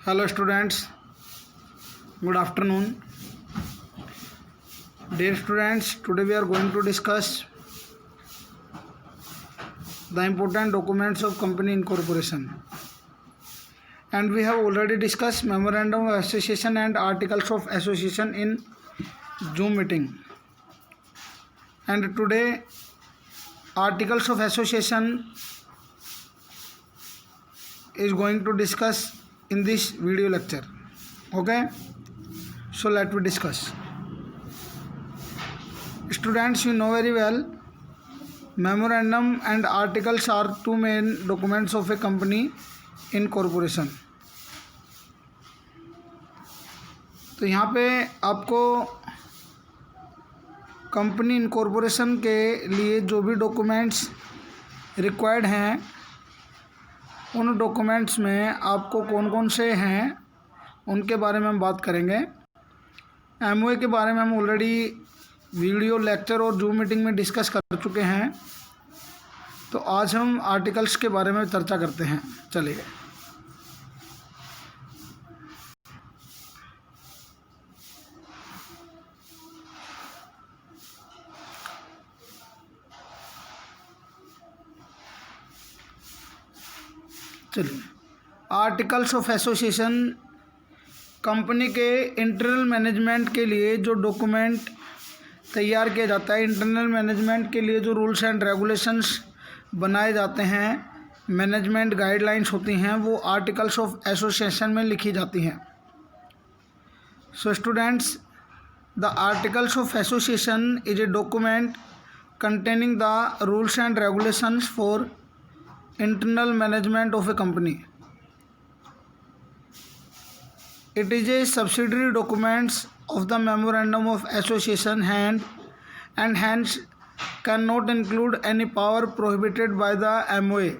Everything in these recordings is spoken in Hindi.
Hello students, good afternoon. Dear students, today we are going to discuss the important documents of company incorporation. And we have already discussed memorandum of association and articles of association in Zoom meeting. And today articles of association is going to discuss in this video lecture. Okay, so let me discuss. Students, you know very well, memorandum and articles are two main documents of a company incorporation. तो यहाँ पे आपको कंपनी इनकॉर्पोरेशन के लिए जो भी डॉक्यूमेंट्स रिक्वायर्ड हैं, उन डॉक्यूमेंट्स में आपको कौन कौन से हैं उनके बारे में हम बात करेंगे। एमओए के बारे में हम ऑलरेडी वीडियो लेक्चर और जूम मीटिंग में डिस्कस कर चुके हैं, तो आज हम आर्टिकल्स के बारे में चर्चा करते हैं। चलिए, आर्टिकल्स ऑफ एसोसिएशन कंपनी के इंटरनल मैनेजमेंट के लिए जो डॉक्यूमेंट तैयार किया जाता है, इंटरनल मैनेजमेंट के लिए जो रूल्स एंड रेगुलेशंस बनाए जाते हैं, मैनेजमेंट गाइडलाइंस होती हैं, वो आर्टिकल्स ऑफ एसोसिएशन में लिखी जाती हैं। So students, the articles of association is a document containing the rules and regulations for internal management of a company. It is a subsidiary documents of the memorandum of association and hence cannot include any power prohibited by the MOA.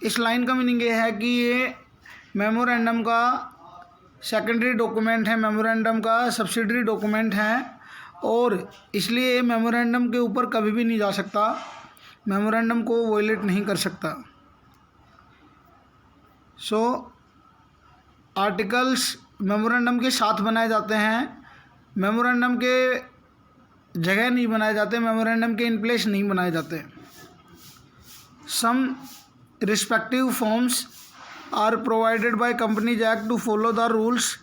इस लाइन का मीनिंग ये है कि ये मेमोरेंडम का सेकेंडरी डॉक्यूमेंट है, मेमोरेंडम का सब्सिडरी डॉक्यूमेंट है, और इसलिए मेमोरेंडम के ऊपर कभी भी नहीं जा सकता, मेमोरेंडम को वॉयलेट नहीं कर सकता। सो आर्टिकल्स मेमोरेंडम के साथ बनाए जाते हैं, मेमोरेंडम के जगह नहीं बनाए जाते, मेमोरेंडम के इन प्लेस नहीं बनाए जाते। Some respective forms are provided by companies act to follow the rules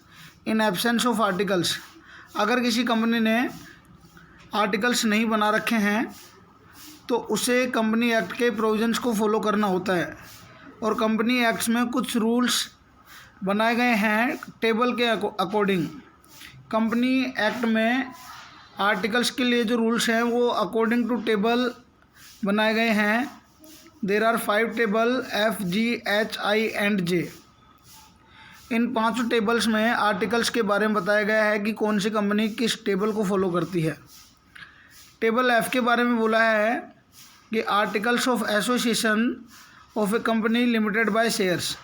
in absence of articles. अगर किसी कंपनी ने आर्टिकल्स नहीं बना रखे हैं तो उसे कंपनी एक्ट के प्रोविजंस को फॉलो करना होता है, और कंपनी एक्ट्स में कुछ रूल्स बनाए गए हैं टेबल के अकॉर्डिंग। कंपनी एक्ट में आर्टिकल्स के लिए जो रूल्स हैं वो अकॉर्डिंग टू टेबल बनाए गए हैं। There are 5 table F, G, H, I and J। इन 5 टेबल्स में आर्टिकल्स के बारे में बताया गया है कि कौन सी कंपनी किस टेबल को फॉलो करती है। टेबल F के बारे में बोला है कि articles of association of A company limited by shares.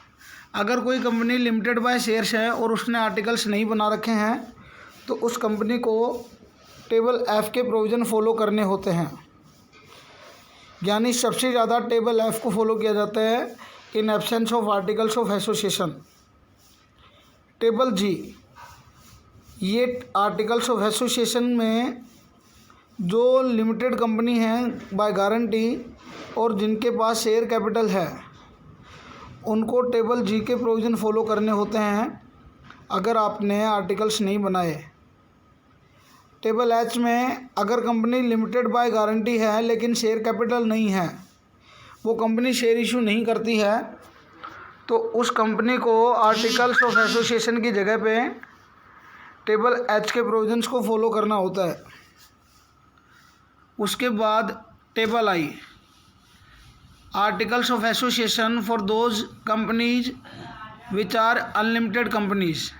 अगर कोई कंपनी लिमिटेड बाय शेयर्स है और उसने आर्टिकल्स नहीं बना रखे हैं तो उस कंपनी को टेबल F के प्रोविज़न फॉलो करने होते हैं, यानी सबसे ज़्यादा टेबल F को फॉलो किया जाता है इन absence of articles of association. Table G, ये आर्टिकल्स ऑफ एसोसिएशन में जो लिमिटेड कंपनी हैं बाय गारंटी और जिनके पास शेयर कैपिटल है, उनको टेबल G के प्रोविज़न फॉलो करने होते हैं अगर आपने आर्टिकल्स नहीं बनाए। टेबल H में अगर कंपनी लिमिटेड बाय गारंटी है लेकिन शेयर कैपिटल नहीं है, वो कंपनी शेयर इशू नहीं करती है, तो उस कंपनी को आर्टिकल्स ऑफ एसोसिएशन की जगह पे टेबल H के प्रोविजंस को फॉलो करना होता है। उसके बाद table I, articles of association for those companies which are unlimited companies,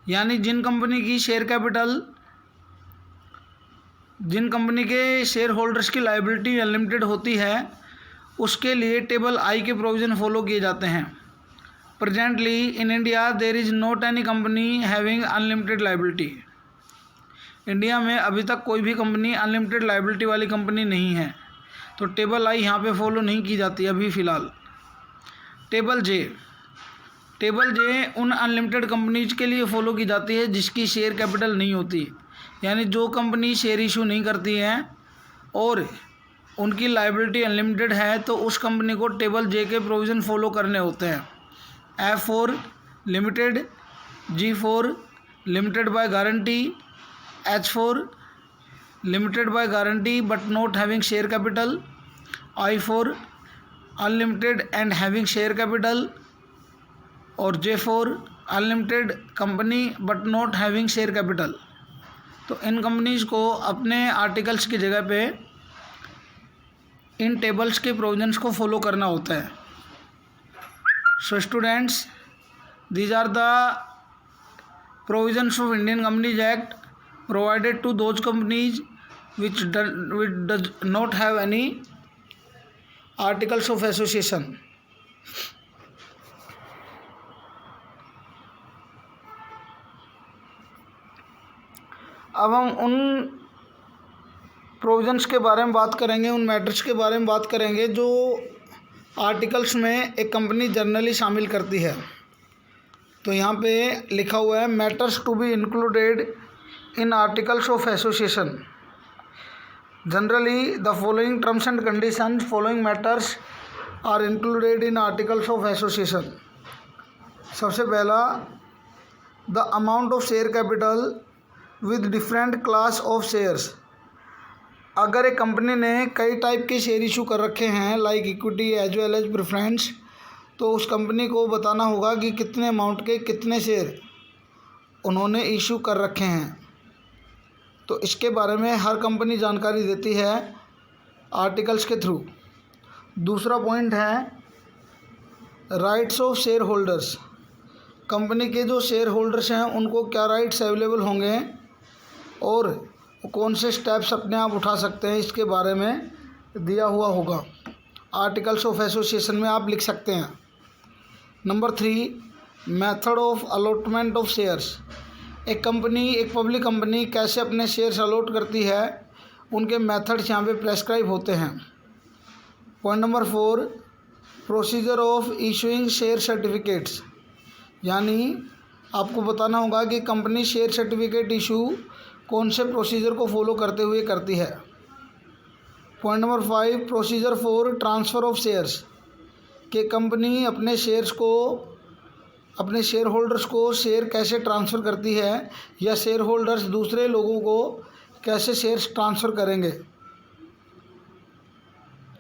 यानी जिन कंपनी की शेयर कैपिटल, जिन कंपनी के शेयर होल्डर्स की लायबिलिटी अनलिमिटेड होती है, उसके लिए टेबल I के प्रोविज़न फॉलो किए जाते हैं। Presently in India there is not any company having unlimited liability. India में अभी तक कोई भी कंपनी अनलिमिटेड लायबिलिटी वाली कंपनी नहीं है, तो टेबल I यहाँ पे फॉलो नहीं की जाती अभी फ़िलहाल। टेबल J, टेबल जे उन अनलिमिटेड कंपनीज के लिए फॉलो की जाती है जिसकी शेयर कैपिटल नहीं होती, यानी जो कंपनी शेयर इशू नहीं करती है और उनकी लायबिलिटी अनलिमिटेड है तो उस कंपनी को टेबल जे के प्रोविज़न फॉलो करने होते हैं। F4 limited, G4 limited by guarantee, H4 limited by guarantee but not having share capital, I4 unlimited and having share capital और J4 unlimited company but not having share capital. तो इन कंपनीज को अपने आर्टिकल्स की जगह पे इन टेबल्स के प्रोविजंस को फॉलो करना होता है। So students, these are the provisions of Indian companies act provided to those companies which does not have any articles of association। अब हम उन प्रोविजंस के बारे में बात करेंगे, उन मैटर्स के बारे में बात करेंगे जो आर्टिकल्स में एक कंपनी जनरली शामिल करती है। तो यहाँ पे लिखा हुआ है matters to be included in articles of association. Generally the following terms and conditions following matters are included in articles of association. सबसे पहला, the amount of share capital with different class of shares. अगर एक कंपनी ने कई टाइप के शेयर इशू कर रखे हैं like equity as well as preference, तो उस कंपनी को बताना होगा कि कितने अमाउंट के कितने शेयर उन्होंने इशू कर रखे हैं। तो इसके बारे में हर कंपनी जानकारी देती है आर्टिकल्स के थ्रू। दूसरा पॉइंट है rights of share holders. Company के जो शेयर होल्डर्स हैं उनको क्या राइट्स अवेलेबल होंगे और कौन से स्टेप्स अपने आप उठा सकते हैं, इसके बारे में दिया हुआ होगा। आर्टिकल्स ऑफ एसोसिएशन में आप लिख सकते हैं। Number 3, method of allotment of shares. एक पब्लिक कंपनी कैसे अपने शेयर्स अलॉट करती है, उनके मेथड्स यहाँ पे प्रेस्क्राइब होते हैं। Point number 4, procedure of issuing share certificates, यानी आपको बताना होगा कि कंपनी शेयर सर्टिफिकेट इशू कौन से प्रोसीजर को फॉलो करते हुए करती है। Point number 5, procedure for transfer of shares, कि कंपनी अपने शेयर्स को, अपने शेयर होल्डर्स को शेयर कैसे ट्रांसफ़र करती है या शेयर होल्डर्स दूसरे लोगों को कैसे शेयर्स ट्रांसफ़र करेंगे।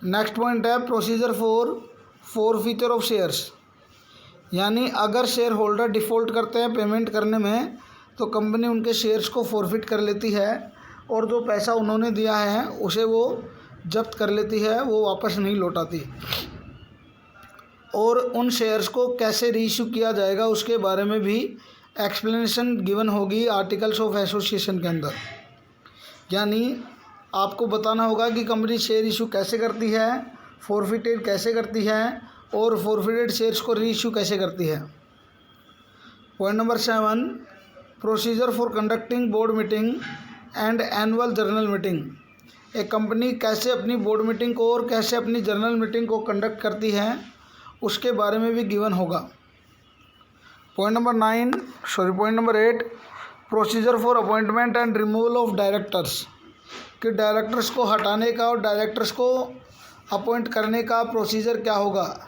नेक्स्ट पॉइंट है procedure for forfeiture of shares, यानी अगर शेयर होल्डर डिफ़ॉल्ट करते हैं पेमेंट करने में तो कंपनी उनके शेयर्स को फॉरफिट कर लेती है और जो पैसा उन्होंने दिया है उसे वो जब्त कर लेती है, वो वापस नहीं लौटाती। और उन शेयर्स को कैसे रीइशू किया जाएगा उसके बारे में भी एक्सप्लेनेशन गिवन होगी आर्टिकल्स ऑफ एसोसिएशन के अंदर। यानी आपको बताना होगा कि कंपनी शेयर इशू कैसे करती है, फॉरफिटेड कैसे करती है और फॉरफिटेड शेयर्स को रीइशू कैसे करती है। Point number 7, procedure for conducting board meeting and annual journal meeting. एक कंपनी कैसे अपनी बोर्ड मीटिंग को और कैसे अपनी जर्नल मीटिंग को कंडक्ट करती है उसके बारे में भी गिवन होगा। Point number 8, procedure for appointment and removal of directors, कि डायरेक्टर्स को हटाने का और डायरेक्टर्स को अपॉइंट करने का प्रोसीजर क्या होगा।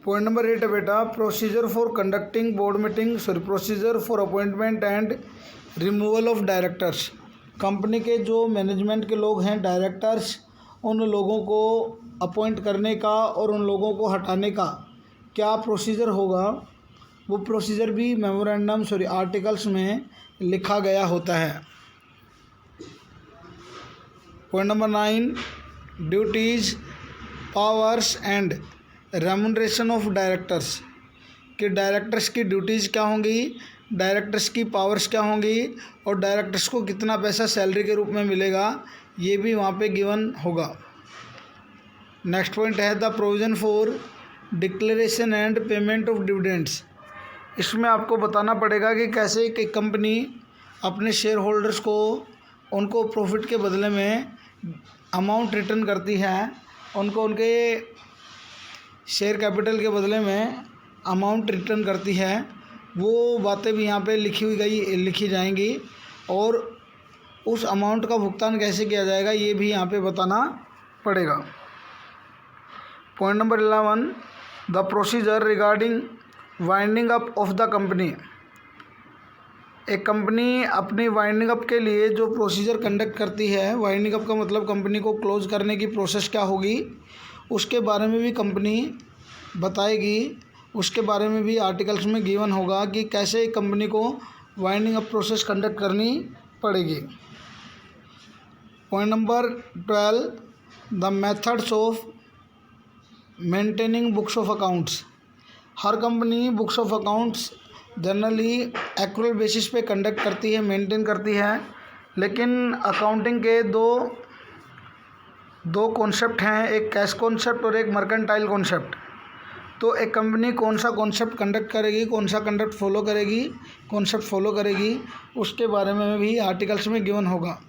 पॉइंट नंबर 8 है बेटा, procedure for conducting board meeting, procedure for appointment and removal of directors. Company के जो मैनेजमेंट के लोग हैं डायरेक्टर्स, उन लोगों को अपॉइंट करने का और उन लोगों को हटाने का क्या प्रोसीजर होगा, वो प्रोसीजर भी मेमोरेंडम आर्टिकल्स में लिखा गया होता है। Point number 9, duties, powers and remuneration of directors, कि डायरेक्टर्स की ड्यूटीज़ क्या होंगी, डायरेक्टर्स की पावर्स क्या होंगी और डायरेक्टर्स को कितना पैसा सैलरी के रूप में मिलेगा, ये भी वहाँ पे गिवन होगा। नेक्स्ट पॉइंट है the provision for declaration and payment of dividends. इसमें आपको बताना पड़ेगा कि कैसे एक कंपनी अपने शेयर होल्डर्स को उनको प्रॉफिट के बदले में अमाउंट रिटर्न करती है, उनको उनके शेयर कैपिटल के बदले में अमाउंट रिटर्न करती है, वो बातें भी यहाँ पे लिखी जाएंगी और उस अमाउंट का भुगतान कैसे किया जाएगा ये भी यहाँ पे बताना पड़ेगा। Point number 11, the procedure regarding winding up of the company. एक कंपनी अपनी वाइंडिंग अप के लिए जो प्रोसीजर कंडक्ट करती है, वाइंडिंग अप का मतलब कंपनी को क्लोज करने की प्रोसेस क्या होगी उसके बारे में भी कंपनी बताएगी, उसके बारे में भी आर्टिकल्स में गिवन होगा कि कैसे कंपनी को वाइंडिंग अप प्रोसेस कंडक्ट करनी पड़ेगी। Point number 12, the methods of maintaining books of accounts. Her company books of accounts generally accrual basis पे कंडक्ट करती है, मेंटेन करती है, लेकिन अकाउंटिंग के दो कॉन्सेप्ट हैं, एक कैश कॉन्सेप्ट और एक मर्केंटाइल कॉन्सेप्ट। तो एक कंपनी कौन सा कॉन्सेप्ट कंडक्ट करेगी, कौन सा कंडक्ट फॉलो करेगी, कॉन्सेप्ट फॉलो करेगी, उसके बारे में भी आर्टिकल्स में गिवन होगा।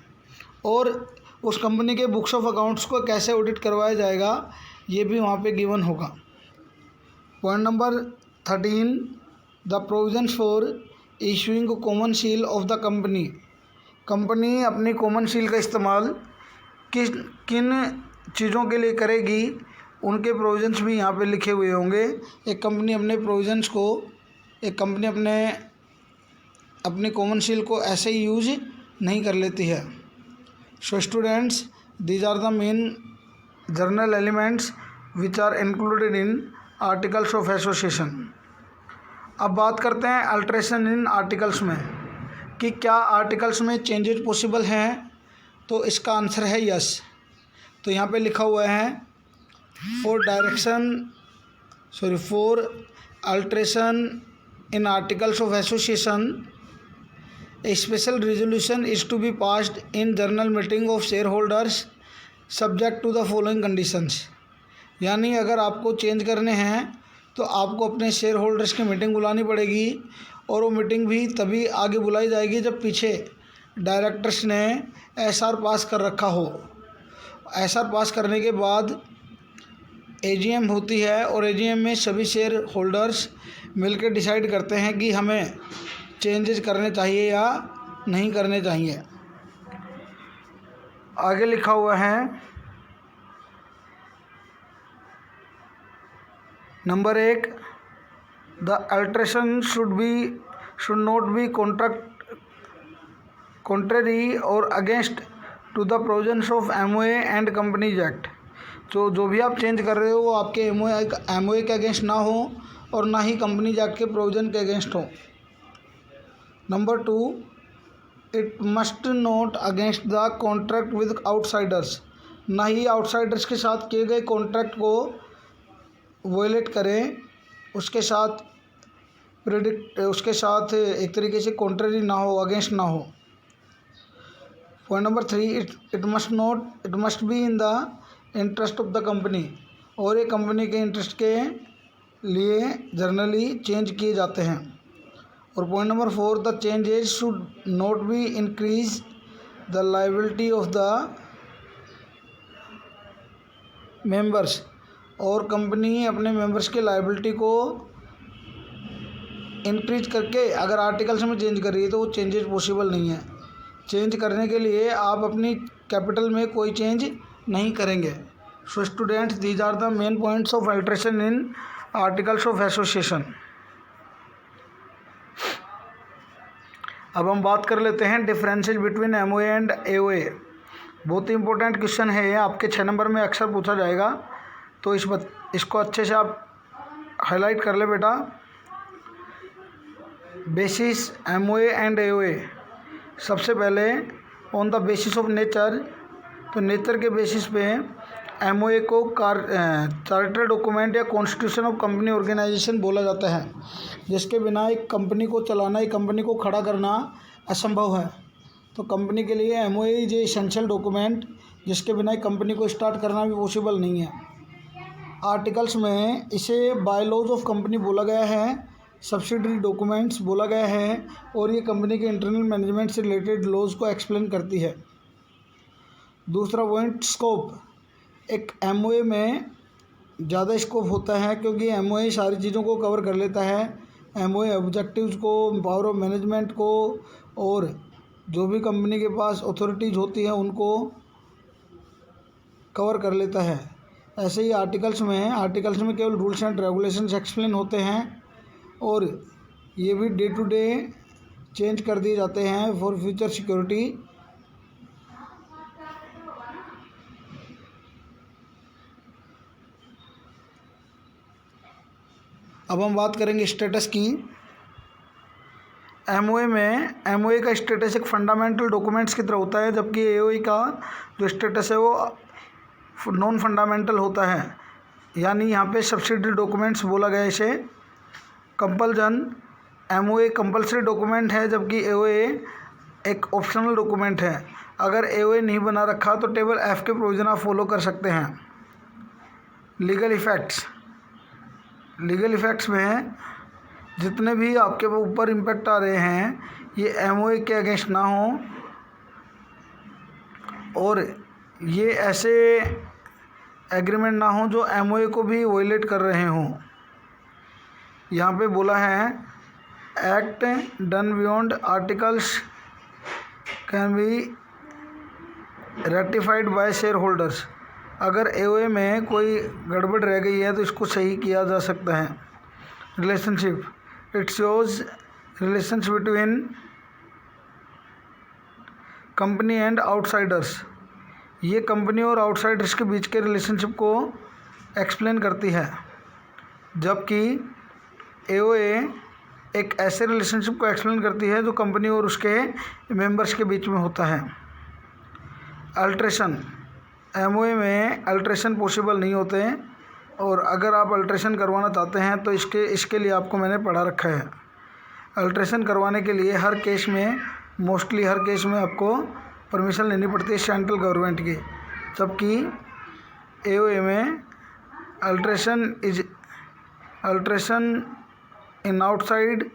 और उस कंपनी के बुक्स ऑफ अकाउंट्स को कैसे ऑडिट करवाया जाएगा ये भी वहाँ पे गिवन होगा। Point number 13, the provisions for issuing common seal of the company. Company अपनी कॉमन सील का इस्तेमाल किन चीज़ों के लिए करेगी उनके प्रोविजंस भी यहाँ पे लिखे हुए होंगे। एक कंपनी अपने कॉमन सील को ऐसे ही यूज नहीं कर लेती है। So students, these are the main general elements which are included in articles of association. अब बात करते हैं अल्ट्रेशन इन आर्टिकल्स में कि क्या आर्टिकल्स में चेंजेस पॉसिबल हैं, तो इसका आंसर है यस। तो यहाँ पे लिखा हुआ है for alteration in articles of association a special resolution is to be passed in general meeting of share holders subject to the following conditions. यानी अगर आपको चेंज करने हैं तो आपको अपने शेयर होल्डर्स की मीटिंग बुलानी पड़ेगी, और वो मीटिंग भी तभी आगे बुलाई जाएगी जब पीछे डायरेक्टर्स ने एसआर पास कर रखा हो। एसआर पास करने के बाद एजीएम होती है और एजीएम में सभी शेयर होल्डर्स मिलकर डिसाइड करते हैं कि हमें चेंजेस करने चाहिए या नहीं करने चाहिए। आगे लिखा हुआ है number 1, the alteration should not be contrary और against to the provisions of MOA and companies act. तो जो भी आप चेंज कर रहे हो वो आपके एमओए के अगेंस्ट ना हो और ना ही कंपनीज एक्ट के प्रोविजन के अगेंस्ट हो। Number 2, it must not against the contract with outsiders. ना ही आउटसाइडर्स के साथ किए गए कॉन्ट्रैक्ट को वोलेट करें, उसके साथ एक तरीके से कॉन्ट्ररी ना हो, अगेंस्ट ना हो। Point number 3, it must be in the interest of the company. और ये कंपनी के इंटरेस्ट के लिए जनरली चेंज किए जाते हैं। और point number 4, the changes should not be increase the liability of the members. और कंपनी अपने मेंबर्स के लायबिलिटी को इंक्रीज करके अगर आर्टिकल्स में चेंज कर रही है तो वो चेंजेस पॉसिबल नहीं है। चेंज करने के लिए आप अपनी कैपिटल में कोई चेंज नहीं करेंगे। So students, these are the main points of alteration in articles of association. अब हम बात कर लेते हैं differences between MOA and AOA. बहुत ही इंपॉर्टेंट क्वेश्चन है ये, आपके 6 नंबर में अक्सर पूछा जाएगा, तो इसको अच्छे से आप हाईलाइट कर ले बेटा। Basis MOA and AOA. सबसे पहले on the basis of nature, तो नेचर के बेसिस पे एमओए को चार्टर डॉक्यूमेंट या कॉन्स्टिट्यूशन ऑफ कंपनी ऑर्गेनाइजेशन बोला जाता है, जिसके बिना एक कंपनी को चलाना, एक कंपनी को खड़ा करना असंभव है। तो कंपनी के लिए एमओए इज एसेंशियल डॉक्यूमेंट, जिसके बिना एक कंपनी को स्टार्ट करना भी पॉसिबल नहीं है। आर्टिकल्स में इसे बायलॉज ऑफ कंपनी बोला गया है, सब्सिडरी डॉक्यूमेंट्स बोला गया है और ये कंपनी के इंटरनल मैनेजमेंट से रिलेटेड लॉज को एक्सप्लेन करती है। दूसरा पॉइंट, स्कोप। एक एमओए में ज़्यादा स्कोप होता है क्योंकि एमओए सारी चीज़ों को कवर कर लेता है। एमओए ऑब्जेक्टिव्स को, पावर ऑफ मैनेजमेंट को और जो भी कंपनी के पास अथॉरिटीज़ होती है उनको कवर कर लेता है। ऐसे ही आर्टिकल्स में केवल रूल्स एंड रेगुलेशंस एक्सप्लेन होते हैं और ये भी डे टू डे चेंज कर दिए जाते हैं फॉर फ्यूचर सिक्योरिटी। अब हम बात करेंगे स्टेटस की। एमओए का स्टेटस एक फंडामेंटल डॉक्यूमेंट्स की तरह होता है, जबकि एओए का जो स्टेटस है वो नॉन फंडामेंटल होता है। यानी यहाँ पे सब्सिडरी डॉक्यूमेंट्स बोला गया इसे। कंपल्जन, एमओए कंपल्सरी डॉक्यूमेंट है जबकि एओए एक ऑप्शनल डॉक्यूमेंट है। अगर एओए नहीं बना रखा तो टेबल एफ के प्रोविजन आप फॉलो कर सकते हैं। लीगल इफ़ेक्ट्स में जितने भी आपके ऊपर इम्पैक्ट आ रहे हैं ये एमओए के अगेंस्ट ना हो और ये ऐसे एग्रीमेंट ना हो जो एमओए को भी वायलेट कर रहे हों। यहाँ पे बोला है act done beyond articles can be rectified by share holders. अगर एओए में कोई गड़बड़ रह गई है तो इसको सही किया जा सकता है। Relationship, it shows relationship between company and outsiders. ये कंपनी और आउटसाइडर्स के बीच के रिलेशनशिप को एक्सप्लेन करती है, जबकि एओए एक ऐसे रिलेशनशिप को एक्सप्लेन करती है जो कंपनी और उसके मेंबर्स के बीच में होता है। अल्ट्रेशन, एमओए में अल्ट्रेशन पॉसिबल नहीं होते हैं और अगर आप अल्ट्रेशन करवाना चाहते हैं तो इसके लिए आपको मैंने पढ़ा रखा है। अल्ट्रेशन करवाने के लिए मोस्टली हर केस में आपको परमिशन लेनी पड़ती है सेंट्रल गवर्नमेंट की, जबकि एओए में alteration in outside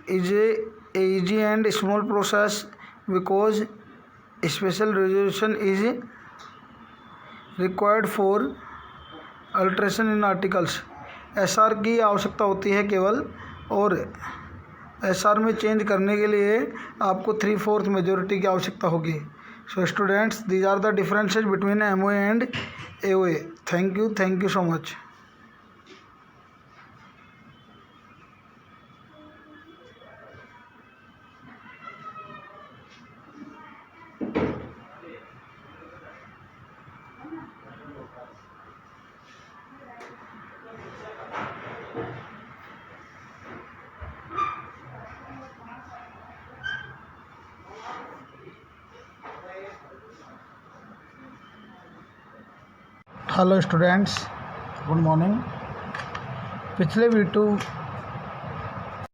is a easy and small process because special resolution is required for alteration in articles। SR की आवश्यकता होती है केवल, और एसआर में चेंज करने के लिए आपको 3/4 मेजॉरिटी की आवश्यकता होगी। So students, these are the differences between MOA and AOA. Thank you so much. Hello students, good morning. पिछले